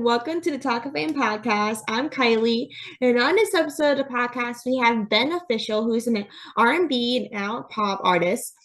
welcome to the Talk of Fame podcast. I'm Kylie, and on this episode of the podcast, we have Ben Official, who's an R&B and now pop artist.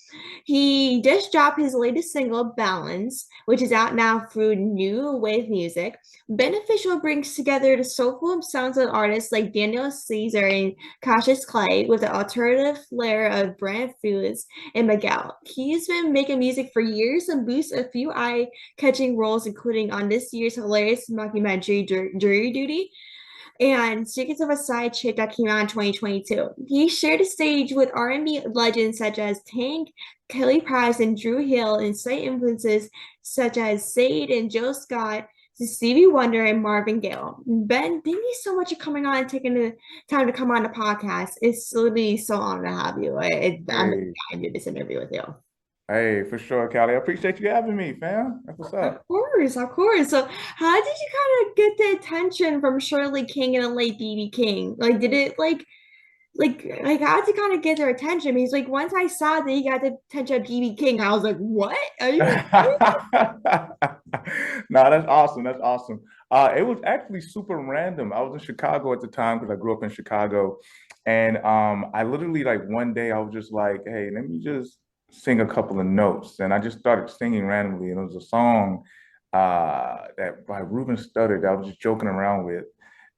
He just dropped his latest single, Balance, which is out now through New Wave Music. Ben Official brings together the soulful sounds of artists like Daniel Caesar and Cassius Clay with the alternative flair of Brent Faiyaz and Miguel. He's been making music for years and boasts a few eye-catching roles, including on this year's hilarious mockumentary Jury Duty and Secrets of a Side Chick that came out in 2022. He shared a stage with R&B legends such as Tank, Kelly Price, and Dru Hill, and cite influences such as Sade and Jill Scott, to Stevie Wonder and Marvin Gaye. Ben, thank you so much for coming on and taking the time to come on the podcast. It's literally so honored to have you. I'm Hey, excited to do this interview with you. hey, for sure, Callie. I appreciate you having me, fam. That's what's Of up. course, of course. So, how did you kind of get the attention from Shirley King and the late BB King? Like, did it like how did you kind of get their attention? Because like once I saw that you got the attention of BB King, I was like, what? Are you? No, that's awesome. That's awesome. It was actually super random. I was in Chicago at the time because I grew up in Chicago, and I literally like one day I was just like, hey, let me just sing a couple of notes, and I just started singing randomly, and it was a song that by Ruben Studdard that I was just joking around with.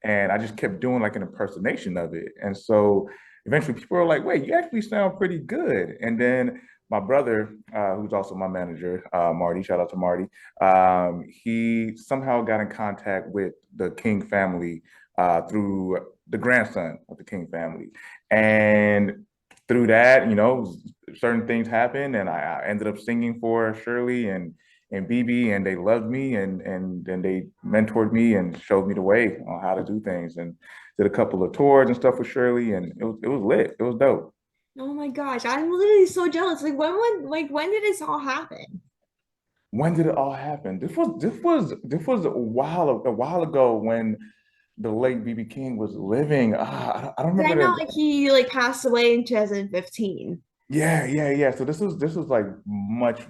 And I just kept doing like an impersonation of it. And so eventually people were like, wait, you actually sound pretty good. And then my brother, who's also my manager, Marty, shout out to Marty, he somehow got in contact with the King family through the grandson of the King family. And through that, certain things happened, and I ended up singing for Shirley and BB, and they loved me, and then they mentored me and showed me the way on how to do things, and did a couple of tours and stuff with Shirley, and it was lit. It was dope. Oh my gosh, I'm literally so jealous. Like when did this all happen? When did it all happen? This was a while ago when the late BB King was living. I don't 'Cause I remember know the. like he like passed away in 2015. Yeah, yeah, yeah. So this was like much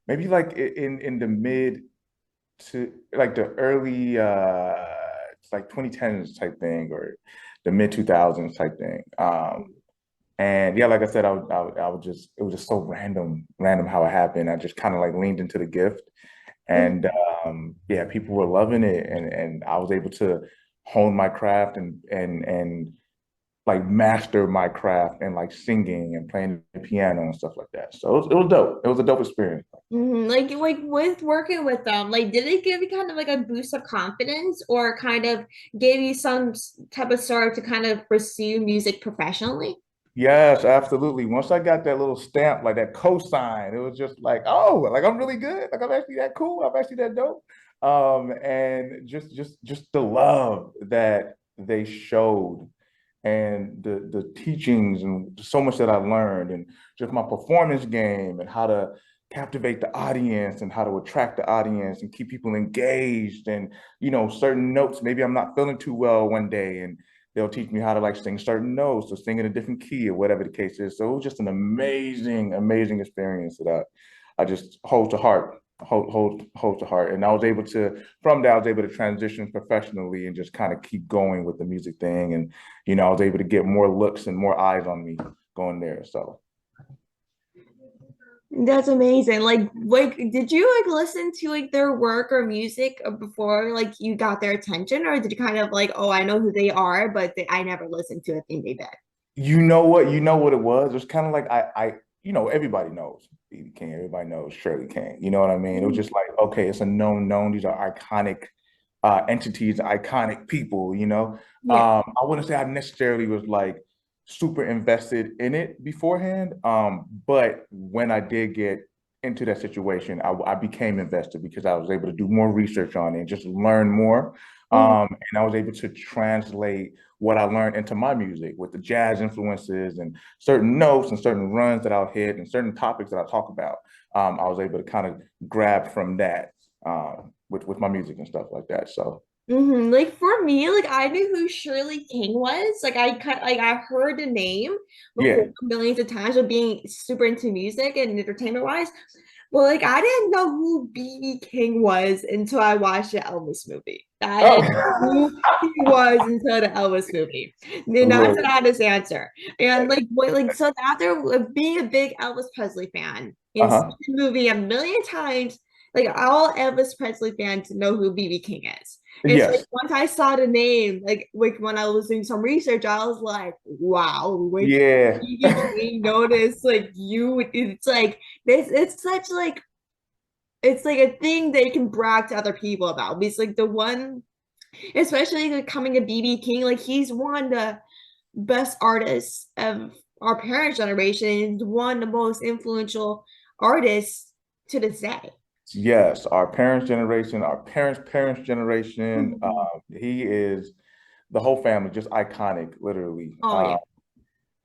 maybe like in the mid to like the early it's like 2010s type thing, or the mid 2000s type thing. And yeah, like I said, I would just, it was just so random how it happened. I just kind of like leaned into the gift, and yeah, people were loving it, and I was able to hone my craft and like master my craft and like singing and playing the piano and stuff like that. So it was dope. It was a dope experience. Like with working with them, like did it give you kind of like a boost of confidence or kind of give you some type of start to kind of pursue music professionally? Yes, absolutely. Once I got that little stamp, like that cosign, it was just like, oh, like I'm really good. Like I'm actually that cool. I'm actually that dope. And just the love that they showed, and the teachings, and so much that I learned, and just my performance game, and how to captivate the audience, and how to attract the audience and keep people engaged, and certain notes maybe I'm not feeling too well one day, and they'll teach me how to like sing certain notes or sing in a different key or whatever the case is. So it was just an amazing experience that I just hold to heart, hold to heart. And I was able to, from that, I was able to transition professionally and just kind of keep going with the music thing. And I was able to get more looks and more eyes on me going there. So That's amazing. Like did you like listen to like their work or music before like you got their attention, or did you kind of like, oh, I know who they are, but I never listened to a thing they did? you know what it was. It was kind of like everybody knows B.B. King, everybody knows Shirley King. You know what I mean? It was Mhm. just like, okay, it's a known. These are iconic entities, iconic people. Yeah. I wouldn't say I necessarily was like super invested in it beforehand. But when I did get into that situation, I became invested because I was able to do more research on it and just learn more. Mhm. And I was able to translate what I learned into my music with the jazz influences and certain notes and certain runs that I'll hit and certain topics that I talk about. I was able to kind of grab from that with my music and stuff like that. So Like for me, like I knew who Shirley King was. I heard the name before Yeah. millions of times of being super into music and entertainment wise. But like I didn't know who BB King was until I watched the Elvis movie. I Oh, didn't know who he was until the Elvis movie. And that's an look. honest answer. And so after being a big Elvis Presley fan and seeing Uh-huh. the movie a million times, like all Elvis Presley fans know who BB King is. And so like Yes. once I saw the name, like when I was doing some research, I was like, wow, like Yeah. BB King noticed like you. It's like this. It's such like it's like a thing that you can brag to other people about. Because like the one, especially like coming to BB King, like he's one of the best artists of our parents' generation. He's one of the most influential artists to this day. Yes, our parents' generation, our parents' generation. Mhm. He is the whole family, just iconic, literally. Oh yeah.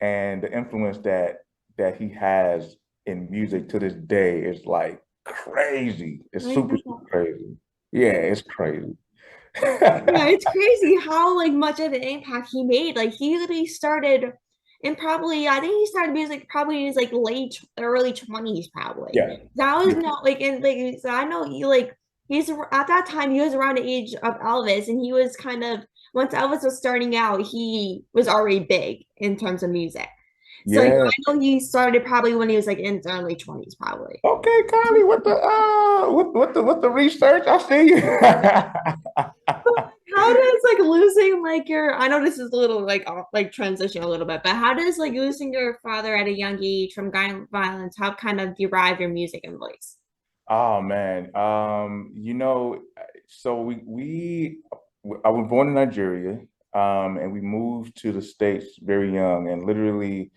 And the influence that he has in music to this day is like crazy. It's I super, super know. crazy. Yeah, it's crazy. Yeah, it's crazy how like much of an impact he made. Like he literally started in probably I think he started music probably in his like late early 20s probably. Yeah. That was Yeah. not like in like so I know he like he's at that time he was around the age of Elvis and he was kind of once Elvis was starting out, he was already big in terms of music. So yeah, Yeah. I know he started probably when he was like in his early 20s probably. Okay, Connie, what the research? I see you. How does like losing like your I know this is a little like transition a little bit, but how does like losing your father at a young age from gun violence help kind of derive your music and voice? Oh man. So I was born in Nigeria, and we moved to the States very young, and literally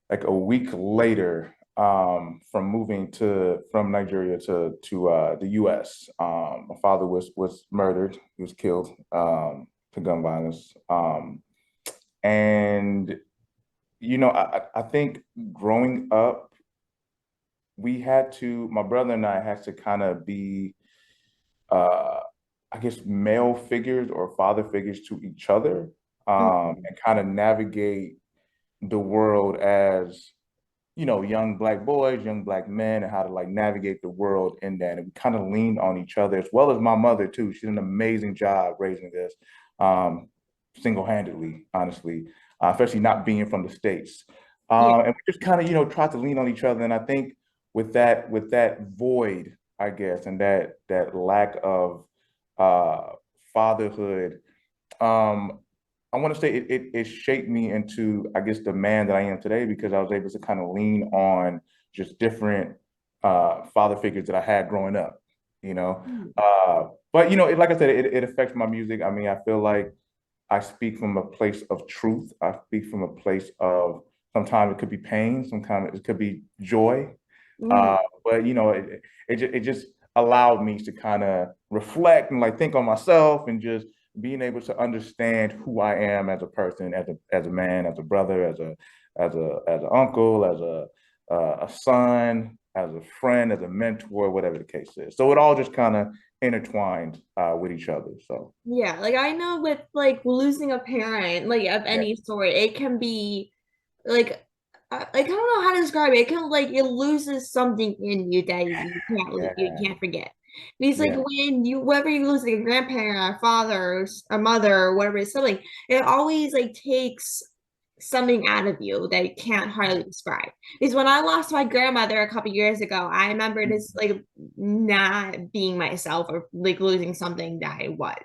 like a week later, from moving to from Nigeria to the US. My father was murdered. He was killed to gun violence. And I think growing up, my brother and I had to kind of be, uh, I guess, male figures or father figures to each other, Mhm. and kind of navigate the world as, young Black boys, young Black men, and how to like navigate the world in that. And we kind of leaned on each other, as well as my mother too. She did an amazing job raising us, um, single-handedly, honestly, especially not being from the States. Yeah. And we just kind of, tried to lean on each other. And I think with that void, I guess, and that lack of uh, fatherhood, um, I want to say it shaped me into, I guess, the man that I am today, because I was able to kind of lean on just different father figures that I had growing up, you know. Mhm. But like I said, it affects my music. I mean, I feel like I speak from a place of truth. I speak from a place of, sometimes it could be pain, sometimes it could be joy. Mhm. But it just allowed me to kind of reflect and like think on myself, and just being able to understand who I am as a person, as a man, as a brother, as an uncle, as a son, as a friend, as a mentor, whatever the case is. So it all just kind of intertwined with each other. So Yeah, like I know with like losing a parent, like of yeah, any sort, it can be like I don't know how to describe it. It can like it loses something in you that you yeah, can't forget. Because like yeah, when you whether you lose like a grandparent, a father, a mother, or whatever it's something, it always like takes something out of you that you can't hardly describe. Because when I lost my grandmother a couple years ago, I remember this like not being myself or like losing something that I was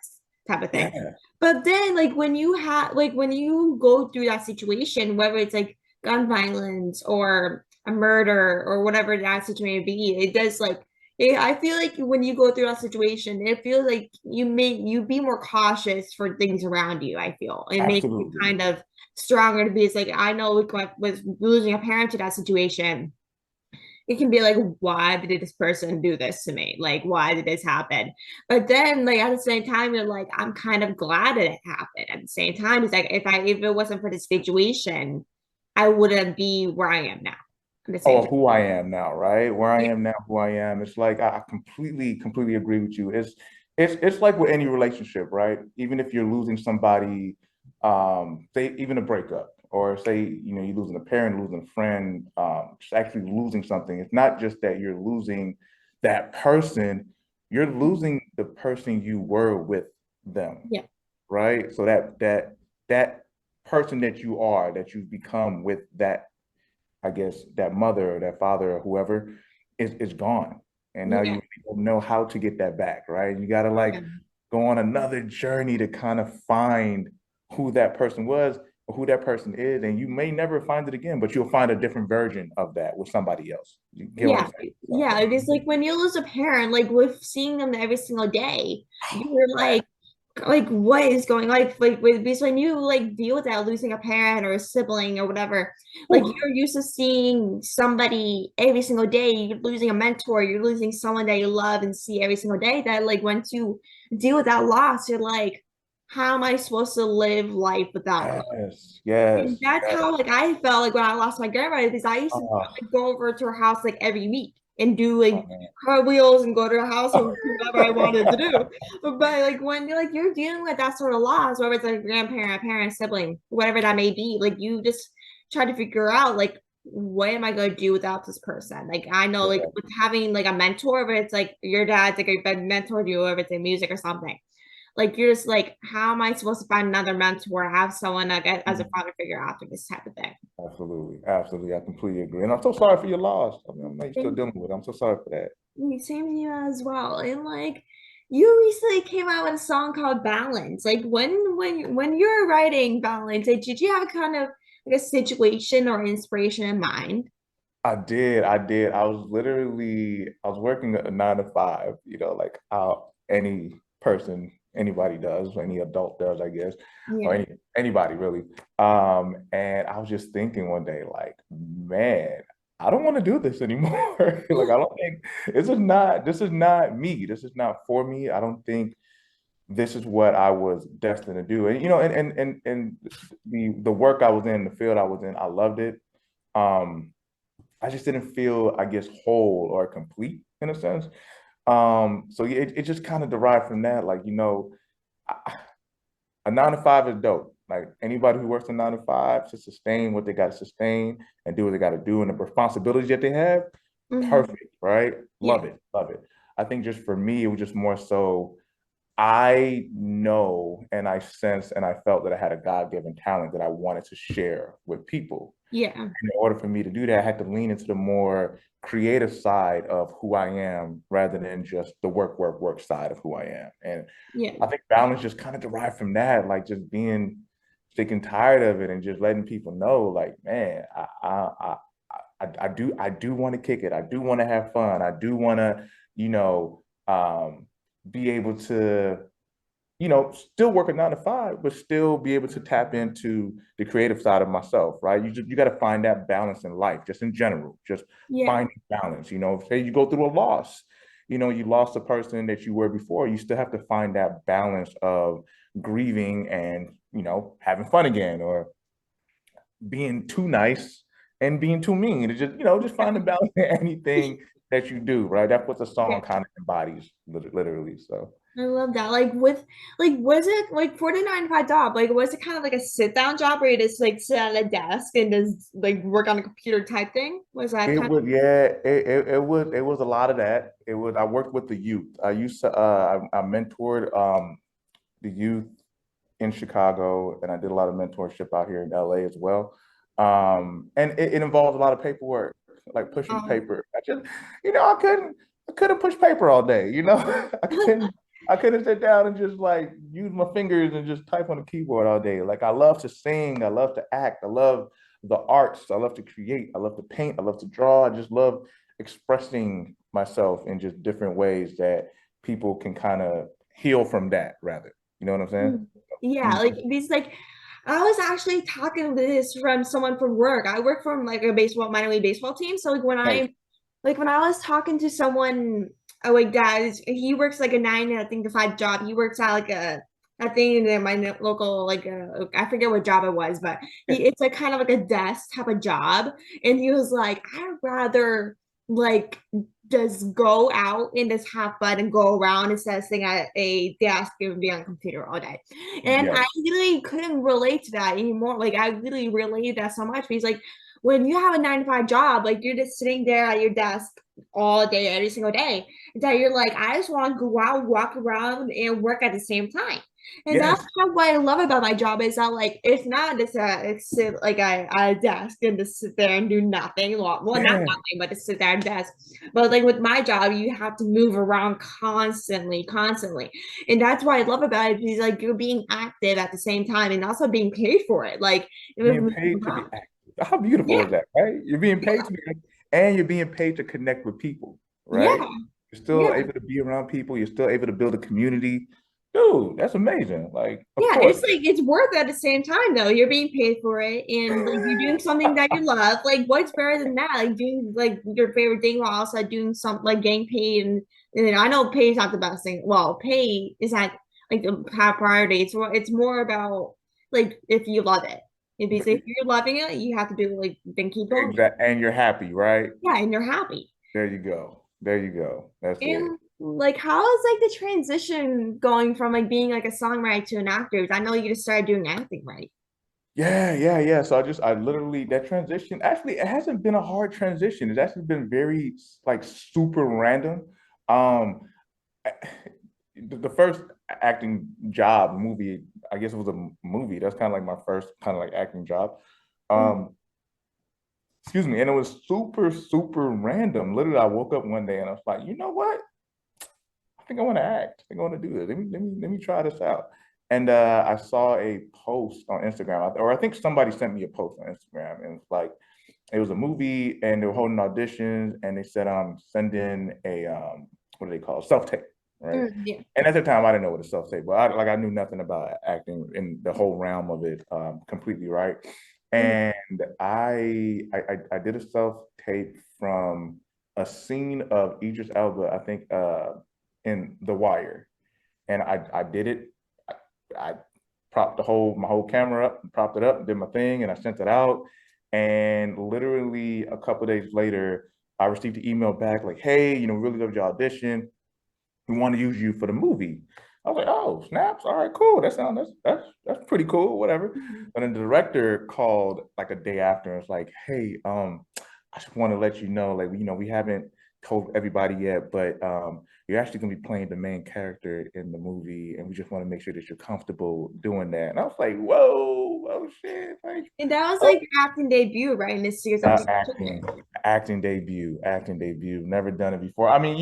type of thing. yeah, But then like when you have like when you go through that situation, whether it's like gun violence or a murder or whatever that situation may be, it does like I feel like when you go through that situation, it feels like you be more cautious for things around you. I feel it makes you absolutely. kind of stronger to be. It's like I know with losing a parent to that situation, it can be like, why did this person do this to me? Like, why did this happen? But then, like at the same time, you're like, I'm kind of glad that it happened. At the same time, it's like if it wasn't for the situation, I wouldn't be where I am now. At the same Oh, time, who I am now, right? Where I yeah. am now, who I am. It's like I completely, completely agree with you. it's like with any relationship, right? Even if you're losing somebody, say even a breakup, or say you're losing a parent, losing a friend, just actually losing something. It's not just that you're losing that person, you're losing the person you were with them, Yeah. right? So that person that you are, that you've become with that, I guess, that mother or that father or whoever is gone. And now Yeah. you don't know how to get that back, right? You got to Yeah. like go on another journey to kind of find who that person was or who that person is. And you may never find it again, but you'll find a different version of that with somebody else. You get what I'm Yeah, saying? So, yeah. It is like when you lose a parent, like with seeing them every single day, you're like what is going like with because when you like deal with that losing a parent or a sibling or whatever, like whew, you're used to seeing somebody every single day. You're losing a mentor, you're losing someone that you love and see every single day. That like once you deal with that loss, you're like, how am I supposed to live life without her? yes, And yes, that's yes. how like I felt like when I lost my grandmother because I used to Oh, like, go over to her house like every week and do like man. cartwheels and go to her house or Oh. do whatever I wanted to do. But like when you're dealing with that sort of loss, whether it's a grandparent, a parent, sibling, whatever that may be, like you just try to figure out like what am I going to do without this person? Like I know like with having like a mentor, but it's like your dad's like a mentor to you, or if it's in music or something like you're just like, how am I supposed to find another mentor, have someone like as a father figure after this type of thing? Absolutely, absolutely. I completely agree. And I'm so sorry for your loss. I mean, I know you're still And dealing with it. I'm so sorry for that. same to you as well. And like you recently came out with a song called Balance. Like when you're writing Balance, like, did you have a kind of like a situation or inspiration in mind? I did. I did. I was working a 9 to 5, like how any person, anybody does, any adult does, I guess, or Yeah. anybody really. And I was just thinking one day, like, man, I don't want to do this anymore. Like, I don't think this is not me. This is not for me. I don't think this is what I was destined to do. And and the work I was in, the field I was in, I loved it. Um, I just didn't feel, I guess, whole or complete in a sense. So yeah, it just kind of derived from that. Like, a 9 to 5 is dope. Like anybody who works a 9 to 5 to sustain what they got to sustain and do what they got to do and the responsibilities that they have, Hmm. perfect, right? Yeah. Love it, love it. I think just for me, it was just more so I know and I sensed and I felt that I had a God-given talent that I wanted to share with people. Yeah. In order for me to do that, I had to lean into the more creative side of who I am rather than just the work side of who I am. And Yeah. I think balance just kind of derived from that, like just being sick and tired of it and just letting people know, like, man, I do want to kick it. I do want to have fun. I do want to, you know, be able to still work a 9 to 5, but still be able to tap into the creative side of myself, right? You got to find that balance in life, just in general, just Yeah. finding balance. Say you go through a loss, you lost a person that you were before, you still have to find that balance of grieving and, having fun again, or being too nice and being too mean. To just find the balance in anything that you do, right? That's what the Yeah. song kind of embodies, literally. So. I love that. Like with like was it like 49 to 5 job? Like was it kind of like a sit down job where you just like sit at a desk and just like work on a computer type thing? Was that It kind was, yeah, it was a lot of that. I worked with the youth. I mentored the youth in Chicago, and I did a lot of mentorship out here in LA as well. And it involves a lot of paperwork, like pushing of paper. I couldn't push paper all day, I couldn't sit down and just like use my fingers and just type on the keyboard all day. Like I love to sing, I love to act, I love the arts, I love to create, I love to paint, I love to draw. I just love expressing myself in just different ways that people can kind of heal from that, rather. You know what I'm saying? Yeah, Mm. like these like I was actually talking to this from someone from work. I work from like a baseball minor league baseball team. So Nice. like when I was talking to someone like that, he works like a 9 to 5 job. He works at like a thing in my local like I forget what job it was, but it's like kind of like a desk type of job. And he was like, I'd rather like just go out and just have fun and go around instead of sitting at a desk and be on a computer all day. And I Yes. really couldn't relate to that anymore. Like I really related that so much because like when you have a 9 to 5 job, like you're just sitting there at your desk all day, every single day, that you're like, I just want to go out, walk around, and work at the same time. And that's Yes. kind of what I love about my job is that like it's not just it's sit like at a desk and just sit there and do nothing. Well, not Yeah. nothing, but just sit there at a desk. But like with my job, you have to move around constantly, constantly. And that's what I love about it because like you're being active at the same time and also being paid for it. Like Being moving paid to be around. active. How beautiful Yeah, is that, right? You're being paid yeah, to be active, and you're being paid to connect with people, right? yeah. You're still Yeah. able to be around people. You're still able to build a community. Dude, that's amazing. Like, of Yeah, course. it's like it's worth it at the same time though. You're being paid for it and like you're doing something that you love. Like what's better than that? Like doing like your favorite thing while also doing something like getting paid and I know pay is not the best thing. Well, pay is not like the top priority. It's more about like if you love it. If you're loving it, you have to do like then keep going. Exactly. And you're happy, right? Yeah, and you're happy. There you go. There you go. That's it. And like how is like the transition going from like being like a songwriter to an actor? I know you just started doing acting, right? Yeah. So I literally that transition. Actually, it hasn't been a hard transition. It's actually been very like super random. Um, the first acting job movie, I guess it was a movie. That's kind of like my first kind of like acting job. Mm. Um, excuse me, and it was super random. Literally, I woke up one day and I was like, you know what? I think I want to act. I think I want to do this. Let me try this out. And I saw a post on Instagram, or I think somebody sent me a post on Instagram, and it's like it was a movie, and they were holding auditions, and they said send in a what do they call it? Self tape, right? Yeah. And at the time, I didn't know what a self tape, but I knew nothing about acting in the whole realm of it completely, right? Mhm. And I did a self tape from a scene of Idris Elba, I think in The Wire, and I did it. I propped my whole camera up, propped it up, did my thing, and I sent it out. And literally a couple of days later, I received an email back like, "Hey, we really loved your audition. We want to use you for the movie." I was like, "Oh, snaps! All right, cool. That's pretty cool. Whatever." Mhm. But then the director called like a day after and was like, "Hey, I just want to let you know, like, we haven't told everybody yet, but you're actually gonna be playing the main character in the movie, and we just want to make sure that you're comfortable doing that." And I was like, "Whoa, oh shit!" Like, And that was oh, like your acting debut, right? In this series, I'm acting, acting debut. Never done it before. I mean,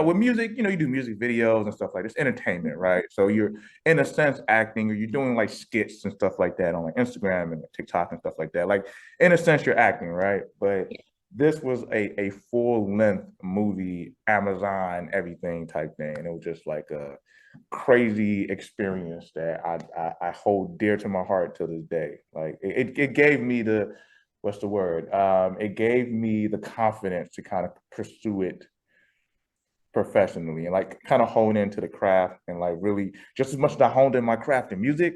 with music, you do music videos and stuff like this, entertainment, right? So you're in a sense acting, or you're doing like skits and stuff like that on like Instagram and TikTok and stuff like that. Like in a sense, you're acting, right? But this was a full length movie, Amazon, everything type thing, and it was just like a crazy experience that I hold dear to my heart to this day. Like it gave me the what's the word? It gave me the confidence to kind of pursue it professionally and like kind of hone into the craft and like really just as much as I honed in my craft in music,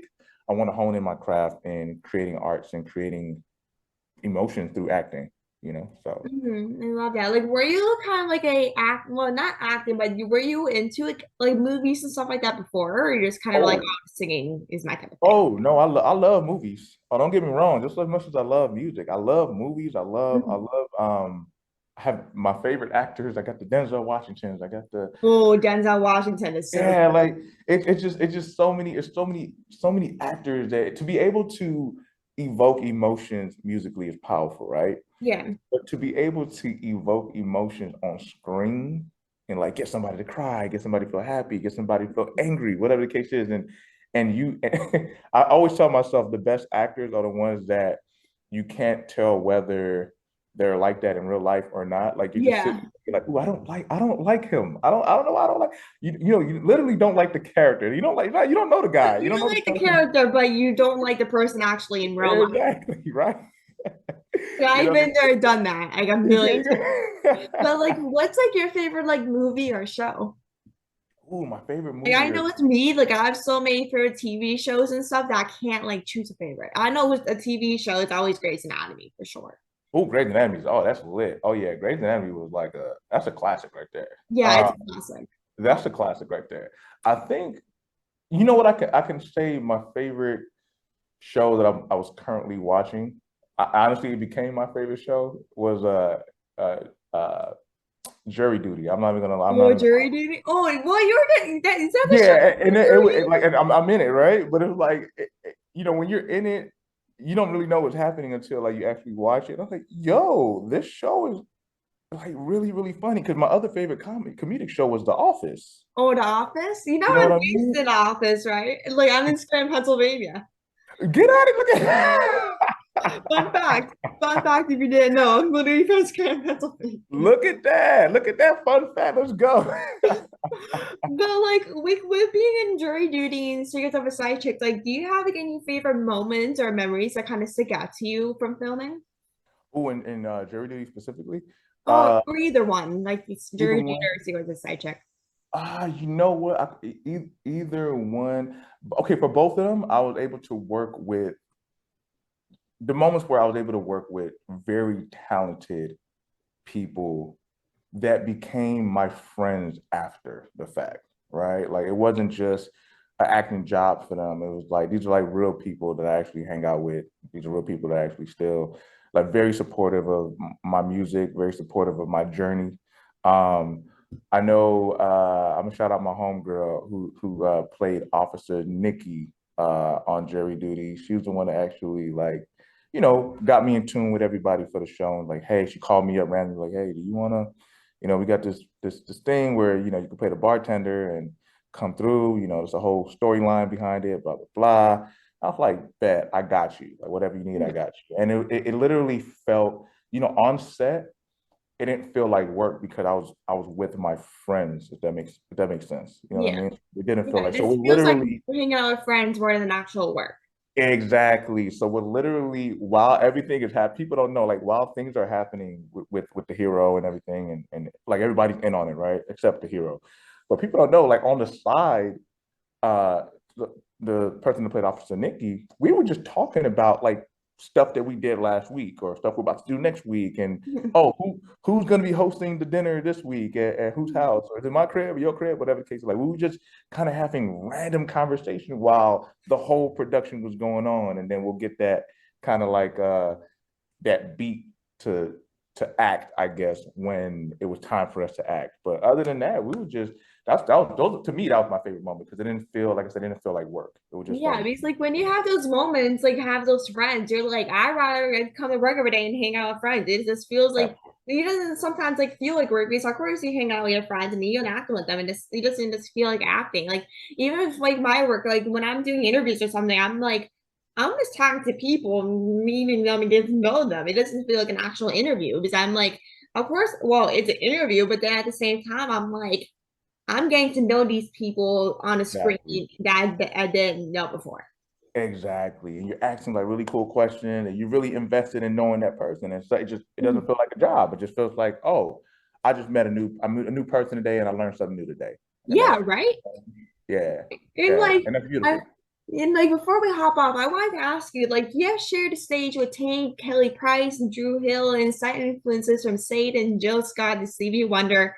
I want to hone in my craft in creating arts and creating emotion through acting. So I love that. Like, were you kind of like well, not acting, but were you into like movies and stuff like that before, or you're just kind of like, oh oh, singing is my kind of thing? oh no, I love movies. Oh, don't get me wrong, just as much as I love music, I love movies. I Mhm. love I have my favorite actors. I got the Denzel Washingtons. I got the Oh, Denzel Washington is so Yeah, like it's just so many actors that to be able to evoke emotions musically is powerful, right? yeah. But to be able to evoke emotions on screen and like get somebody to cry, get somebody to feel happy, get somebody to feel angry, whatever the case is, and you, I always tell myself the best actors are the ones that you can't tell whether they're like that in real life or not. Like you just sit Yeah. you're like, "Ooh, I don't like him. I don't know. I don't like you literally don't like the character. You don't know the guy. You You don't know don't the like the person." character, but you don't like the person actually in real life. Exactly, right? Yeah, You I've know been there, done that, like a million times. But like, what what's like your favorite like movie or show? Ooh, my favorite Like I movie or know it's me, like I have so many favorite TV shows and stuff that I can't like choose a favorite. I know with a TV show, it's always Grey's Anatomy for sure. Oh, Grey's Anatomy. Oh, that's lit. Oh yeah, Grey's Anatomy was like that's a classic right there. Yeah, it's a classic. That's a classic right there. I think you know what I can say my favorite show that I was currently watching. Honestly, it became my favorite show was uh uh Jury Duty. I'm not even gonna lie. I'm not Oh, even. jury duty. Oh, well, you're getting that. Is that the show Yeah, and with jury duty? like and I'm in it, right? But it was like when you're in it, you don't really know what's happening until like you actually watch it. I was like, yo, this show is like really, really funny because my other favorite comedic show was The Office. Oh, The Office. You know, You know what I'm I based mean? in Office, right? Like I'm in Scranton, Pennsylvania. Get out of look at Fun fact. Fun fact if you didn't know, I'm literally from Scranton, Pennsylvania. look at that. Look at that fun fact. Let's go. But like with being in jury duty and Secrets of a Side Chick, like do you have like any favorite moments or memories that kind of stick out to you from filming? Oh, and Jury Duty specifically. Oh, or either one, like it's Either jury duty one. or Secrets of a Side Chick. You know what? Either one. Okay, for both of them, I was able to work with the moments where I was able to work with very talented people that became my friends after the fact, right? Like it wasn't just an acting job for them. It was like these are like real people that I actually hang out with. These are real people that I actually still like very supportive of my music, very supportive of my journey. Um, I know I'm gonna shout out my homegirl who played Officer Nikki on Jury Duty. She was the one that actually like got me in tune with everybody for the show. And like, hey, she called me up randomly, like, hey, do you wanna, we got this thing where you can play the bartender and come through. There's a whole storyline behind it, blah blah blah. I was like, bet, I got you. Like whatever you need, I got you. And it literally felt, on set, it didn't feel like work because I was with my friends, if that makes sense. You know what I Yeah. mean? It didn't feel Yeah, like so this we're feels like literally hanging out with friends more than actual work. exactly. So we're literally while everything is happening, people don't know, like while things are happening with the hero and everything, and like everybody's in on it, right? Except the hero. But people don't know, like on the side, uh the person that played Officer Nikki, we were just talking about like stuff that we did last week or stuff we're about to do next week. And oh, who's gonna be hosting the dinner this week at whose house? Or is it my crib or your crib? Whatever the case is. Like we were just kind of having random conversation while the whole production was going on. And then we'll get that kind of like that beat to act, I guess, when it was time for us to act. But other than that, we were just that was those to me that was my favorite moment because it didn't feel like I said, it didn't feel like work. It was just Yeah, like because like when you have those moments, like have those friends, you're like, I'd rather like, come to work every day and hang out with friends. It just feels like it doesn't sometimes like feel like work because of course you hang out with your friends and you interact with them and just it doesn't just feel like acting. Like even if like my work, like when I'm doing interviews or something, I'm like, I'm just talking to people, meeting them and getting to know them. It doesn't feel like an actual interview because I'm like, of course, well, it's an interview, but then at the same time, I'm like, I'm getting to know these people on a screen exactly. that I didn't know before. Exactly. And you're asking like really cool questions and you're really invested in knowing that person. And so it Mhm. doesn't feel like a job. It just feels like, oh, I met a new person today and I learned something new today. And Yeah, right. yeah, And yeah. like And that's I beautiful. and like before we hop off, I wanted to ask you, like, you have shared the stage with Tank, Kelly Price, and Dru Hill, and side influences from Sade and Jill Scott and Stevie Wonder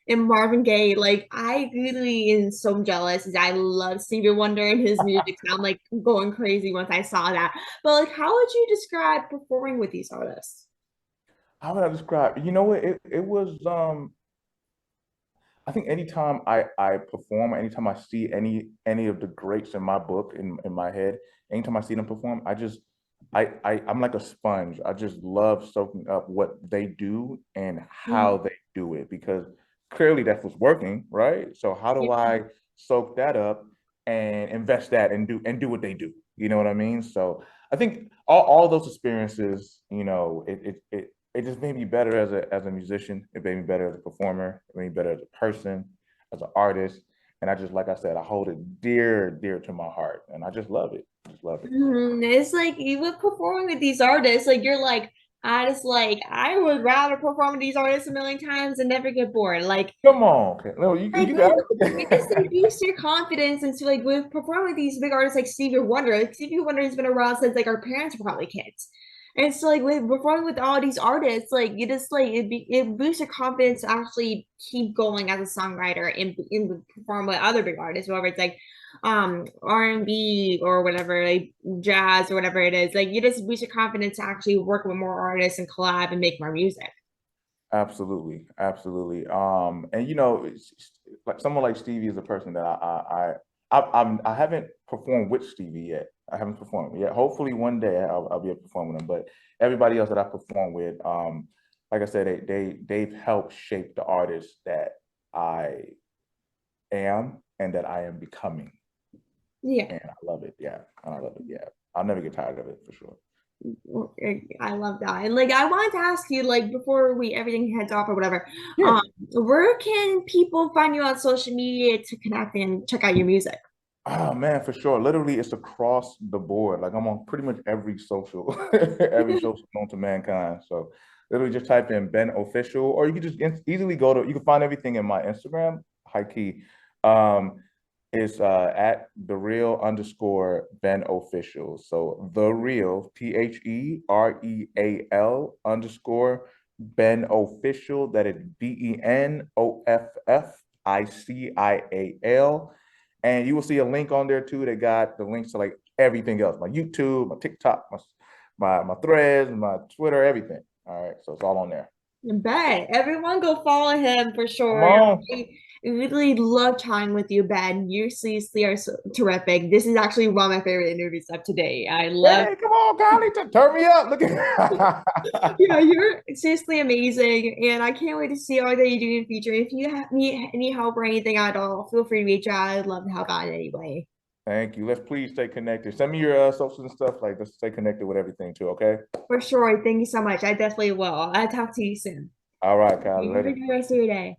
and Marvin Gaye. Like, I really am so jealous. I love Stevie Wonder and his music. So I'm like going crazy once I saw that. But like, how would you describe performing with these artists? How would I describe? You know what? It was I think anytime I perform, anytime I see any of the greats in my book in my head, anytime I see them perform, I'm like a sponge. I just love soaking up what they do and how they do it because clearly that's what's working, right? So how do Yeah. I soak that up and invest that and do what they do? You know what I mean? So I think all those experiences, it just made me better as a musician. It made me better as a performer. It made me better as a person, as an artist. And I just, like I said, I hold it dear, dear to my heart, and I just love it. Just love it. It's like you would performing with these artists, like you're like, I just like I would rather perform with these artists a million times and never get bored. Come on, okay. No, you got It just it. like boosts your confidence into like with performing with these big artists like Stevie Wonder. Like Stevie Wonder has been around since like our parents were probably kids. It's like with performing with all these artists, like you just like it boosts your confidence to actually keep going as a songwriter and perform with other big artists, whether it's like R&B or whatever, like jazz or whatever it is. Like you just boost your confidence to actually work with more artists and collab and make more music. Absolutely, absolutely. And you know, like someone like Stevie is a person that I haven't performed with Stevie yet. I haven't performed yet. Hopefully one day I'll be able to perform with him. But everybody else that I perform with, like I said, they've helped shape the artist that I am and that I am becoming. Yeah. And I love it. Yeah, and I love it. Yeah, I'll never get tired of it for sure. I love that. And like I wanted to ask you, like before we everything heads off or whatever, Yeah. where can people find you on social media to connect and check out your music? Oh man, for sure. Literally, it's across the board. Like I'm on pretty much every social, every social known to mankind. So literally just type in Ben Official, or you can just easily go to, you can find everything in my Instagram, high key. Um, it's at the real underscore Ben Official. So the real TheReal underscore Ben Official. That is BenOfficial. And you will see a link on there too that got the links to like everything else, my YouTube, my TikTok, my threads, my Twitter, everything. All right. So it's all on there. Bet everyone go follow him for Come sure. on. I really love chatting with you, Ben. You seriously are so terrific. This is actually one of my favorite interviews of today. I love, Hey, come on, Kylie, turn me up. Look at yeah, you're seriously amazing, and I can't wait to see all that you do in the future. If you need any help or anything at all, feel free to reach out. I'd love to help out in any way. Thank you. Let's please stay connected. Send me your socials and stuff. Like, let's stay connected with everything too, okay? For sure. Thank you so much. I definitely will. I'll talk to you soon. All right, Kylie, You have a later. good rest of your day.